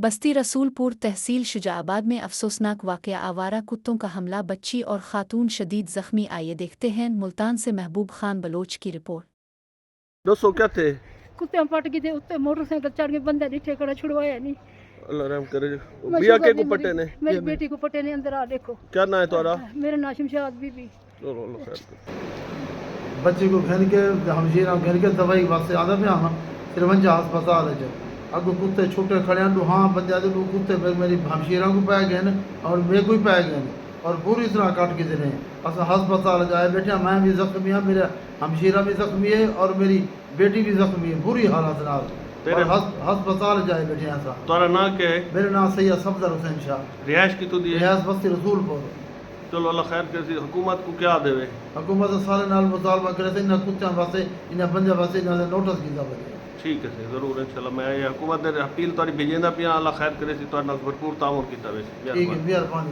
بستی رسولپور تحصیل شجاعباد میں افسوسناک واقعہ آوارہ کتوں کا حملہ بچی اور خاتون شدید زخمی آئیے دیکھتے ہیں ملتان سے محبوب خان بلوچ کی رپورٹ۔ دوستو کیا تھے؟ کتے پٹ گئے تھے اتنے موٹر سائیکل چڑھ کے بندہ نہیں ٹھیکڑا چھڑوایا نہیں۔ اللہ رحم کرے۔ بیا کے کو پٹے نے؟ میری بیٹی کو پٹے نے اندر آ دیکھو۔ کیا نام ہے تمہارا؟ میرا نام شمشاد بی بی۔ چلو اللہ خیر کرے۔ بچے کو گھن کے ہمشیرہ گھن کے دوائی واسطے آدھا پہ آنا ترونجا ہسپتال ہے جب اگو کتے چھوٹے کھڑے ہیں ہاں بندے آدھے لوگ کتے میری ہمشیرہ کو پائے گئے ہیں اور میں کو ہی پائے گئے ہیں اور پوری طرح کٹ کے دینے ہیں۔ اصلا ہسپتال جائے بیٹھے میں بھی زخمی ہوں، میرا ہمشیرہ بھی زخمی ہے اور میری بیٹی بھی زخمی ہے بری حالت نال اور ہسپتال جائے بیٹھے ہیں۔ ایسا تمہارا نام کیا ہے؟ میرا نام سید صفدر حسین شاہ، رہائش کی تو دی ہے؟ ریاض بستی رسولپور۔ چلو اللہ خیر کرے۔ حکومت کو کیا دے؟ حکومت سارے نال مطالبہ کرے تھے انہیں کتوں واسطے انہیں بندے واسطے انہیں نوٹس کیتا بجے۔ ٹھیک ہے ضرور انشاءاللہ میں یہ حکومت نے اپیل تاری بھیجیں پیا اللہ خیر کرے سی تو بھرپور تعاون کیتا ویسے۔ ٹھیک ہے، مہربانی۔